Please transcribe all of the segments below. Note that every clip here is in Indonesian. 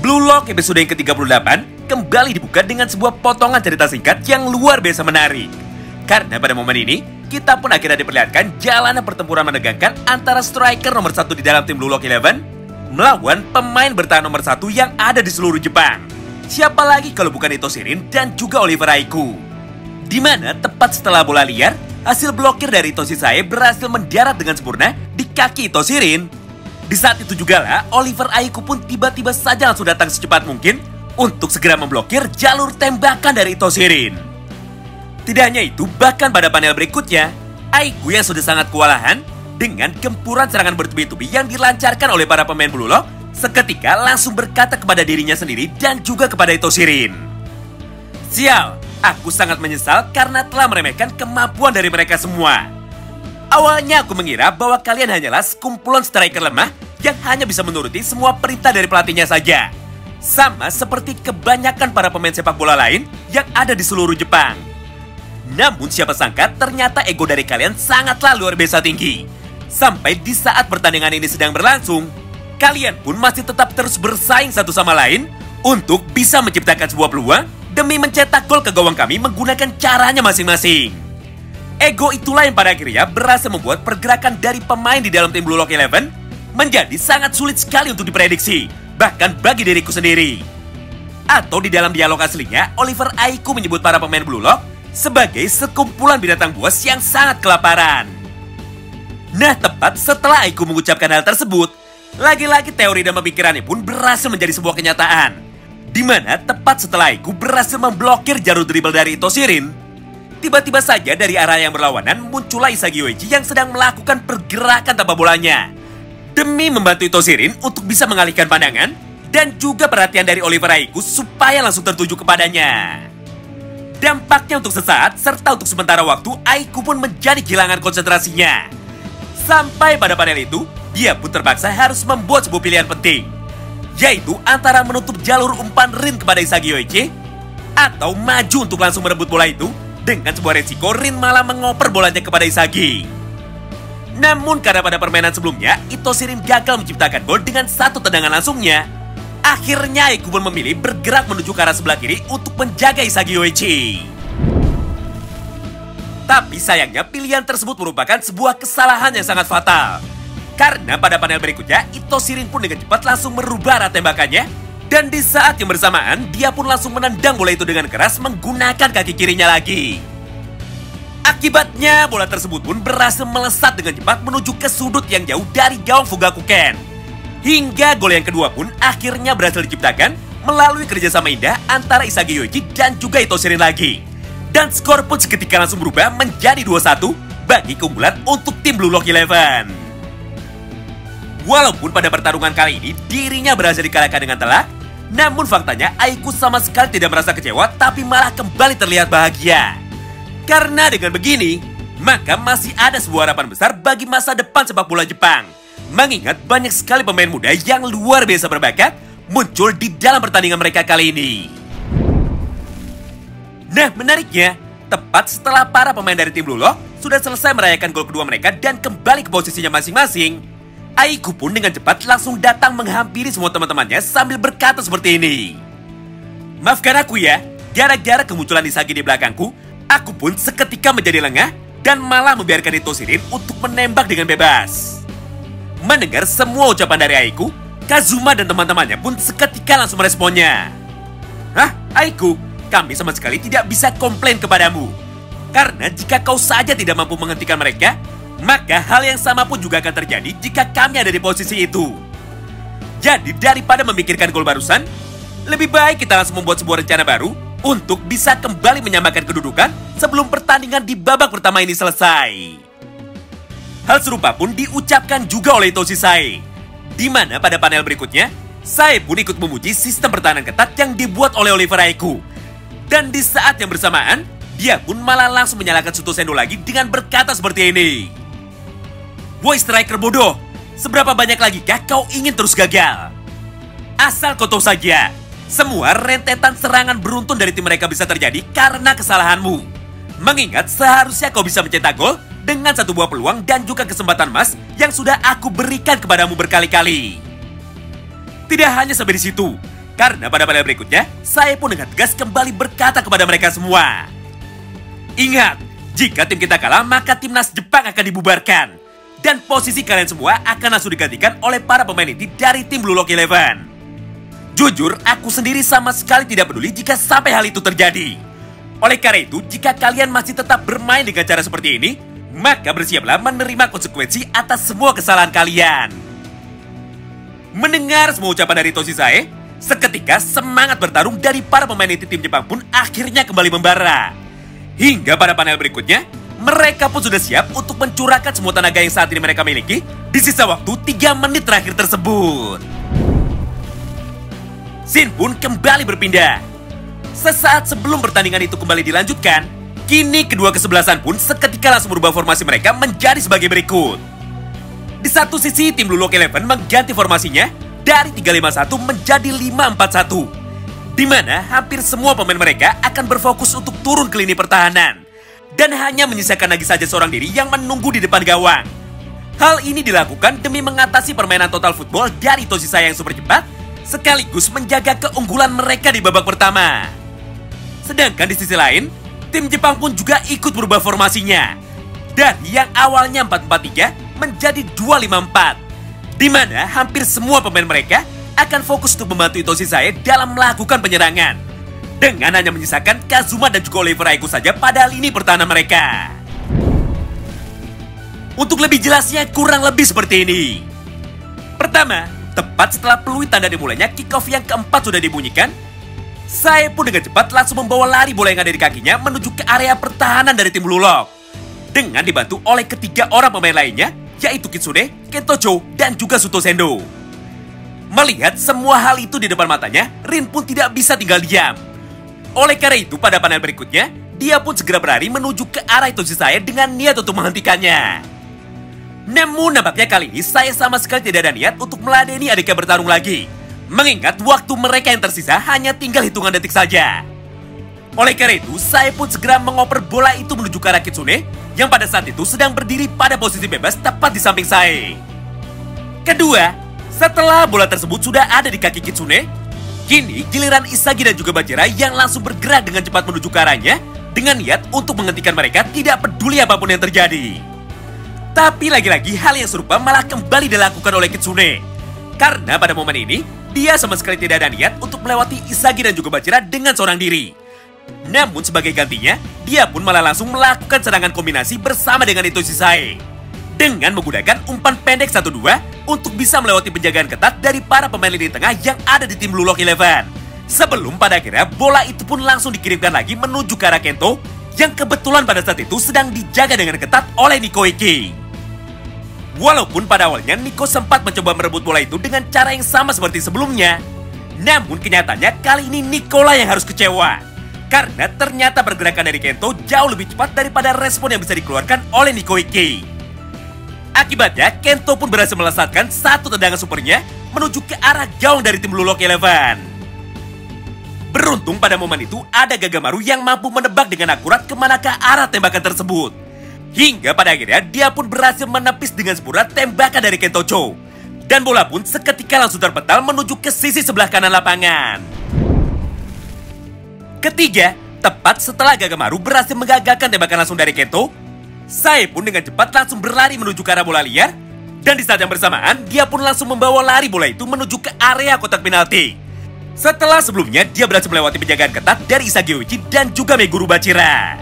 Blue Lock episode yang ke-38 kembali dibuka dengan sebuah potongan cerita singkat yang luar biasa menarik. Karena pada momen ini, kita pun akhirnya diperlihatkan jalanan pertempuran menegangkan antara striker nomor 1 di dalam tim Blue Lock 11 melawan pemain bertahan nomor 1 yang ada di seluruh Jepang. Siapa lagi kalau bukan Ito Shirin dan juga Oliver Aiku. Di mana tepat setelah bola liar, hasil blokir dari Ito Shisae berhasil mendarat dengan sempurna di kaki Ito Shirin. Di saat itu juga lah, Oliver Aiku pun tiba-tiba saja langsung datang secepat mungkin untuk segera memblokir jalur tembakan dari Ito Shirin. Tidak hanya itu, bahkan pada panel berikutnya, Aiku yang sudah sangat kewalahan dengan gempuran serangan bertubi-tubi yang dilancarkan oleh para pemain Blue Lock, seketika langsung berkata kepada dirinya sendiri dan juga kepada Ito Shirin. Sial, aku sangat menyesal karena telah meremehkan kemampuan dari mereka semua. Awalnya aku mengira bahwa kalian hanyalah sekumpulan striker lemah yang hanya bisa menuruti semua perintah dari pelatihnya saja. Sama seperti kebanyakan para pemain sepak bola lain yang ada di seluruh Jepang. Namun siapa sangka ternyata ego dari kalian sangatlah luar biasa tinggi. Sampai di saat pertandingan ini sedang berlangsung, kalian pun masih tetap terus bersaing satu sama lain untuk bisa menciptakan sebuah peluang demi mencetak gol ke gawang kami menggunakan caranya masing-masing. Ego itulah yang pada akhirnya berhasil membuat pergerakan dari pemain di dalam tim Blue Lock 11 menjadi sangat sulit sekali untuk diprediksi, bahkan bagi diriku sendiri. Atau di dalam dialog aslinya, Oliver Aiku menyebut para pemain Blue Lock sebagai sekumpulan binatang buas yang sangat kelaparan. Nah, tepat setelah Aiku mengucapkan hal tersebut, lagi-lagi teori dan pemikirannya pun berhasil menjadi sebuah kenyataan. Di mana tepat setelah Aiku berhasil memblokir jalur dribble dari Ito Shirin, tiba-tiba saja dari arah yang berlawanan muncullah Isagi Yoichi yang sedang melakukan pergerakan tanpa bolanya demi membantu Ito Shirin untuk bisa mengalihkan pandangan dan juga perhatian dari Oliver Aiku supaya langsung tertuju kepadanya. Dampaknya untuk sesaat serta untuk sementara waktu, Aiku pun menjadi kehilangan konsentrasinya. Sampai pada panel itu, dia pun terpaksa harus membuat sebuah pilihan penting, yaitu antara menutup jalur umpan Rin kepada Isagi Yoichi atau maju untuk langsung merebut bola itu. Dengan sebuah resiko, Rin malah mengoper bolanya kepada Isagi. Namun karena pada permainan sebelumnya, Ito Shirin gagal menciptakan gol dengan satu tendangan langsungnya, akhirnya Aiku pun memilih bergerak menuju ke arah sebelah kiri untuk menjaga Isagi Yoichi. Tapi sayangnya pilihan tersebut merupakan sebuah kesalahan yang sangat fatal. Karena pada panel berikutnya, Ito Shirin pun dengan cepat langsung merubah arah tembakannya. Dan di saat yang bersamaan, dia pun langsung menendang bola itu dengan keras menggunakan kaki kirinya lagi. Akibatnya, bola tersebut pun berhasil melesat dengan cepat menuju ke sudut yang jauh dari gawang Fugakuken. Hingga gol yang kedua pun akhirnya berhasil diciptakan melalui kerjasama indah antara Isagi Yoichi dan juga Ito Shirin lagi. Dan skor pun seketika langsung berubah menjadi 2-1 bagi keunggulan untuk tim Blue Lock 11. Walaupun pada pertarungan kali ini dirinya berhasil dikalahkan dengan telak, namun faktanya Aiku sama sekali tidak merasa kecewa tapi malah kembali terlihat bahagia. Karena dengan begini, maka masih ada sebuah harapan besar bagi masa depan sepak bola Jepang. Mengingat banyak sekali pemain muda yang luar biasa berbakat muncul di dalam pertandingan mereka kali ini. Nah, menariknya, tepat setelah para pemain dari tim Blue Lock sudah selesai merayakan gol kedua mereka dan kembali ke posisinya masing-masing, Aiku pun dengan cepat langsung datang menghampiri semua teman-temannya sambil berkata seperti ini. Maafkan aku ya, gara-gara kemunculan Isagi di belakangku, aku pun seketika menjadi lengah dan malah membiarkan Ito Shirin untuk menembak dengan bebas. Mendengar semua ucapan dari Aiku, Kazuma dan teman-temannya pun seketika langsung meresponnya. Hah, Aiku, kami sama sekali tidak bisa komplain kepadamu. Karena jika kau saja tidak mampu menghentikan mereka, maka hal yang sama pun juga akan terjadi jika kami ada di posisi itu. Jadi daripada memikirkan gol barusan, lebih baik kita langsung membuat sebuah rencana baru untuk bisa kembali menyamakan kedudukan sebelum pertandingan di babak pertama ini selesai. Hal serupa pun diucapkan juga oleh Ito Shisae, di mana pada panel berikutnya, Sae pun ikut memuji sistem pertahanan ketat yang dibuat oleh Oliver Aiku. Dan di saat yang bersamaan, dia pun malah langsung menyalakan Suto Sendo lagi dengan berkata seperti ini. Woi striker bodoh, seberapa banyak lagi kah kau ingin terus gagal? Asal kau tahu saja, semua rentetan serangan beruntun dari tim mereka bisa terjadi karena kesalahanmu. Mengingat seharusnya kau bisa mencetak gol dengan satu buah peluang dan juga kesempatan emas yang sudah aku berikan kepadamu berkali-kali. Tidak hanya sampai di situ, karena pada panel berikutnya, saya pun dengan tegas kembali berkata kepada mereka semua. Ingat, jika tim kita kalah, maka timnas Jepang akan dibubarkan. Dan posisi kalian semua akan langsung digantikan oleh para pemain inti dari tim Blue Lock Eleven. Jujur, aku sendiri sama sekali tidak peduli jika sampai hal itu terjadi. Oleh karena itu, jika kalian masih tetap bermain dengan cara seperti ini, maka bersiaplah menerima konsekuensi atas semua kesalahan kalian. Mendengar semua ucapan dari Toshizae, seketika semangat bertarung dari para pemain inti tim Jepang pun akhirnya kembali membara. Hingga pada panel berikutnya, mereka pun sudah siap untuk mencurahkan semua tenaga yang saat ini mereka miliki di sisa waktu 3 menit terakhir tersebut. Scene pun kembali berpindah. Sesaat sebelum pertandingan itu kembali dilanjutkan, kini kedua kesebelasan pun seketika langsung berubah formasi mereka menjadi sebagai berikut. Di satu sisi, tim Blue Lock Eleven mengganti formasinya dari 3-5-1 menjadi 5-4-1. Di mana hampir semua pemain mereka akan berfokus untuk turun ke lini pertahanan. Dan hanya menyisakan lagi saja seorang diri yang menunggu di depan gawang. Hal ini dilakukan demi mengatasi permainan total football dari Toshizae yang super cepat, sekaligus menjaga keunggulan mereka di babak pertama. Sedangkan di sisi lain, tim Jepang pun juga ikut berubah formasinya. Dari yang awalnya 4-4-3 menjadi 2-5-4. Di mana hampir semua pemain mereka akan fokus untuk membantu Toshizae dalam melakukan penyerangan. Dengan hanya menyisakan Kazuma dan juga Oliver Aiko saja pada lini pertahanan mereka. Untuk lebih jelasnya kurang lebih seperti ini. Pertama, tepat setelah peluit tanda dimulainya kick-off yang keempat sudah dibunyikan, saya pun dengan cepat langsung membawa lari bola yang ada di kakinya menuju ke area pertahanan dari tim Blue Lock. Dengan dibantu oleh ketiga orang pemain lainnya, yaitu Kitsune, Kentocho, dan juga Suto Sendo. Melihat semua hal itu di depan matanya, Rin pun tidak bisa tinggal diam. Oleh karena itu, pada panel berikutnya, dia pun segera berlari menuju ke arah Toshizae dengan niat untuk menghentikannya. Namun nampaknya kali ini saya sama sekali tidak ada niat untuk meladeni adiknya bertarung lagi. Mengingat waktu mereka yang tersisa hanya tinggal hitungan detik saja. Oleh karena itu, saya pun segera mengoper bola itu menuju ke arah Kitsune yang pada saat itu sedang berdiri pada posisi bebas tepat di samping saya. Kedua, setelah bola tersebut sudah ada di kaki Kitsune, kini giliran Isagi dan juga Bajira yang langsung bergerak dengan cepat menuju ke arahnya dengan niat untuk menghentikan mereka tidak peduli apapun yang terjadi. Tapi lagi-lagi hal yang serupa malah kembali dilakukan oleh Kitsune. Karena pada momen ini, dia sama sekali tidak ada niat untuk melewati Isagi dan juga Bajira dengan seorang diri. Namun sebagai gantinya, dia pun malah langsung melakukan serangan kombinasi bersama dengan Toshizae. Dengan menggunakan umpan pendek 1-2 untuk bisa melewati penjagaan ketat dari para pemain lini tengah yang ada di tim Blue Lock Eleven. Sebelum pada akhirnya bola itu pun langsung dikirimkan lagi menuju ke arah Kento yang kebetulan pada saat itu sedang dijaga dengan ketat oleh Nico Iki. Walaupun pada awalnya Nico sempat mencoba merebut bola itu dengan cara yang sama seperti sebelumnya, namun kenyataannya kali ini Nicola yang harus kecewa. Karena ternyata pergerakan dari Kento jauh lebih cepat daripada respon yang bisa dikeluarkan oleh Nico Iki. Akibatnya, Kento pun berhasil melesatkan satu tendangan supernya menuju ke arah gawang dari tim Blue Lock Eleven. Beruntung pada momen itu ada Gagamaru yang mampu menebak dengan akurat kemanakah arah tembakan tersebut. Hingga pada akhirnya dia pun berhasil menepis dengan sempurna tembakan dari Kentocho. Dan bola pun seketika langsung terpental menuju ke sisi sebelah kanan lapangan. Ketiga, tepat setelah Gagamaru berhasil menggagalkan tembakan langsung dari Kento, saya pun dengan cepat langsung berlari menuju ke arah bola liar. Dan di saat yang bersamaan, dia pun langsung membawa lari bola itu menuju ke area kotak penalti. Setelah sebelumnya, dia berhasil melewati penjagaan ketat dari Isagi Uchi dan juga Meguru Bachira.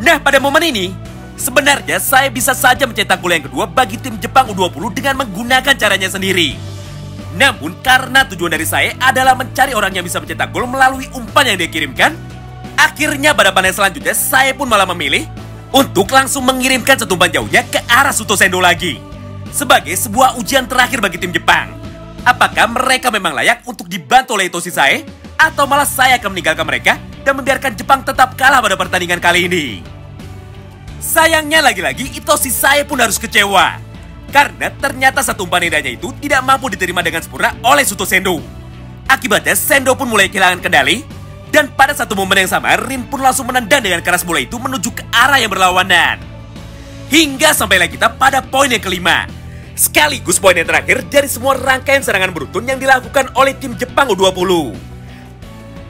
Nah, pada momen ini, sebenarnya saya bisa saja mencetak gol yang kedua bagi tim Jepang U20 dengan menggunakan caranya sendiri. Namun, karena tujuan dari saya adalah mencari orang yang bisa mencetak gol melalui umpan yang dia kirimkan, akhirnya pada panel selanjutnya, saya pun malah memilih untuk langsung mengirimkan satu umpan jauhnya ke arah Suto Sendo lagi. Sebagai sebuah ujian terakhir bagi tim Jepang. Apakah mereka memang layak untuk dibantu oleh Toshizae? Atau malah saya akan meninggalkan mereka dan membiarkan Jepang tetap kalah pada pertandingan kali ini? Sayangnya lagi-lagi Toshizae pun harus kecewa. Karena ternyata satu umpan indahnya itu tidak mampu diterima dengan sempurna oleh Suto Sendo. Akibatnya Sendo pun mulai kehilangan kendali. Dan pada satu momen yang sama, Rin pun langsung menendang dengan keras bola itu menuju ke arah yang berlawanan. Hingga sampailah kita pada poin yang kelima, Sekaligus poin yang terakhir dari semua rangkaian serangan beruntun yang dilakukan oleh tim Jepang U20.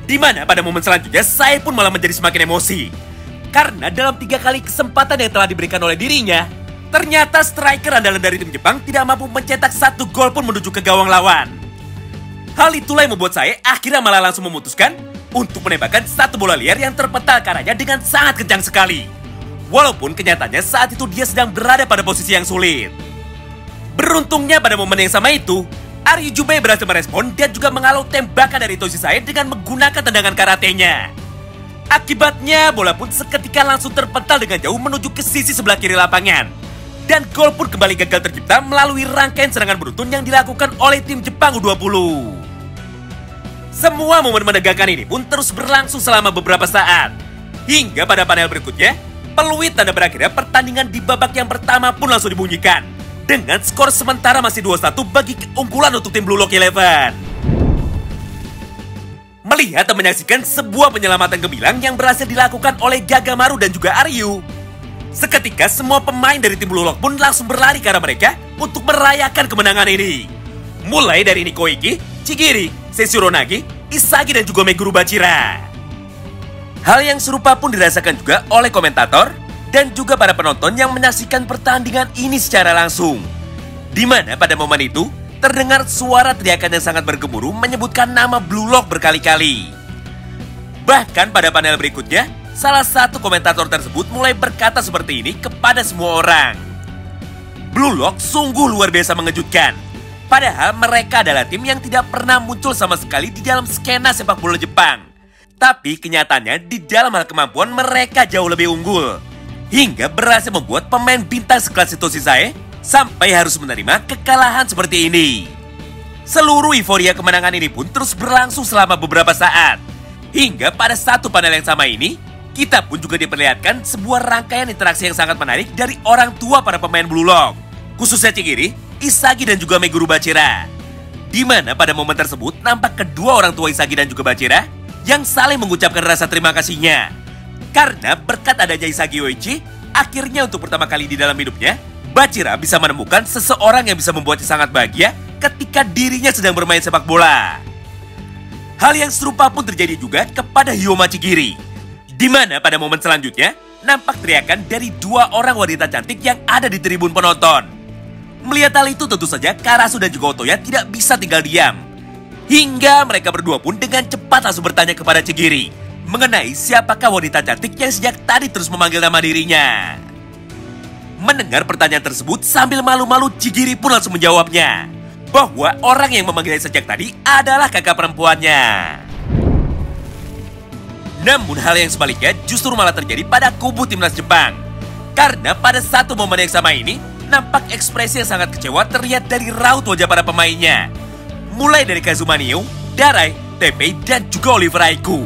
Di mana pada momen selanjutnya saya pun malah menjadi semakin emosi. Karena dalam 3 kali kesempatan yang telah diberikan oleh dirinya, ternyata striker andalan dari tim Jepang tidak mampu mencetak 1 gol pun menuju ke gawang lawan. Hal itulah yang membuat saya akhirnya malah langsung memutuskan untuk menembakkan 1 bola liar yang terpental ke arahnya dengan sangat kencang sekali. Walaupun kenyataannya saat itu dia sedang berada pada posisi yang sulit. Beruntungnya pada momen yang sama itu, Aryu Jubei berhasil merespon dan juga mengalau tembakan dari Toshi Sae dengan menggunakan tendangan karatenya. Akibatnya bola pun seketika langsung terpental dengan jauh menuju ke sisi sebelah kiri lapangan. Dan gol pun kembali gagal tercipta melalui rangkaian serangan beruntun yang dilakukan oleh tim Jepang U20. Semua momen menegangkan ini pun terus berlangsung selama beberapa saat. Hingga pada panel berikutnya, peluit tanda berakhirnya pertandingan di babak yang pertama pun langsung dibunyikan. Dengan skor sementara masih 2-1 bagi keunggulan untuk tim Blue Lock Eleven. Melihat dan menyaksikan sebuah penyelamatan gemilang yang berhasil dilakukan oleh Gagamaru dan juga Aryu, seketika semua pemain dari tim Blue Lock pun langsung berlari ke arah mereka untuk merayakan kemenangan ini. Mulai dari Nikoiki, Chigiri, Setsuro Nagi, Isagi dan juga Meguru Bachira. Hal yang serupa pun dirasakan juga oleh komentator dan juga para penonton yang menyaksikan pertandingan ini secara langsung. Di mana pada momen itu, terdengar suara teriakan yang sangat bergemuruh menyebutkan nama Blue Lock berkali-kali. Bahkan pada panel berikutnya, salah satu komentator tersebut mulai berkata seperti ini kepada semua orang. Blue Lock sungguh luar biasa mengejutkan. Padahal mereka adalah tim yang tidak pernah muncul sama sekali di dalam skena sepak bola Jepang. Tapi kenyataannya di dalam hal kemampuan mereka jauh lebih unggul. Hingga berhasil membuat pemain bintang sekelas Toshi Sae sampai harus menerima kekalahan seperti ini. Seluruh euforia kemenangan ini pun terus berlangsung selama beberapa saat. Hingga pada satu panel yang sama ini, kita pun juga diperlihatkan sebuah rangkaian interaksi yang sangat menarik dari orang tua para pemain Blue Lock. Khususnya Chigiri, Isagi dan juga Meguru Bachira. Di mana pada momen tersebut nampak kedua orang tua Isagi dan juga Bachira yang saling mengucapkan rasa terima kasihnya. Karena berkat adanya Isagi Yoichi, akhirnya untuk pertama kali di dalam hidupnya, Bachira bisa menemukan seseorang yang bisa membuatnya sangat bahagia ketika dirinya sedang bermain sepak bola. Hal yang serupa pun terjadi juga kepada Hyoma Chigiri. Di mana pada momen selanjutnya, nampak teriakan dari 2 orang wanita cantik yang ada di tribun penonton. Melihat hal itu tentu saja Karasu dan juga Otoya tidak bisa tinggal diam. Hingga mereka berdua pun dengan cepat langsung bertanya kepada Chigiri mengenai siapakah wanita cantik yang sejak tadi terus memanggil nama dirinya. Mendengar pertanyaan tersebut sambil malu-malu, Chigiri pun langsung menjawabnya bahwa orang yang memanggilnya sejak tadi adalah kakak perempuannya. Namun hal yang sebaliknya justru malah terjadi pada kubu timnas Jepang. Karena pada satu momen yang sama ini, nampak ekspresi yang sangat kecewa terlihat dari raut wajah para pemainnya. Mulai dari Kazuma Nio, Darai, Teppei, dan juga Oliver Aiku.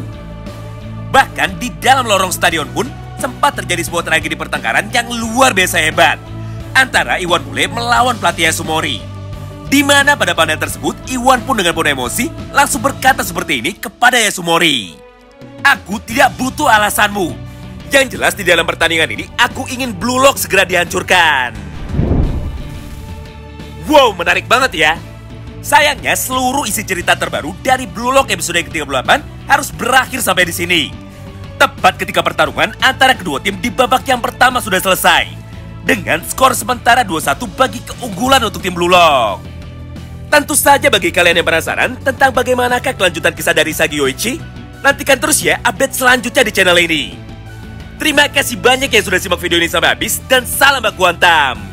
Bahkan di dalam lorong stadion pun sempat terjadi sebuah tragedi pertengkaran yang luar biasa hebat antara Iwan Bule melawan pelatih Yasumori. Di mana pada panel tersebut Iwan pun dengan penuh emosi langsung berkata seperti ini kepada Yasumori. Aku tidak butuh alasanmu. Yang jelas di dalam pertandingan ini aku ingin Blue Lock segera dihancurkan. Wow, menarik banget ya. Sayangnya seluruh isi cerita terbaru dari Blue Lock episode ke-38 harus berakhir sampai di sini. Tepat ketika pertarungan antara kedua tim di babak yang pertama sudah selesai. Dengan skor sementara 2-1 bagi keunggulan untuk tim Blue Lock. Tentu saja bagi kalian yang penasaran tentang bagaimanakah kelanjutan kisah dari Isagi Yoichi, nantikan terus ya update selanjutnya di channel ini. Terima kasih banyak yang sudah simak video ini sampai habis dan salam baku hantam.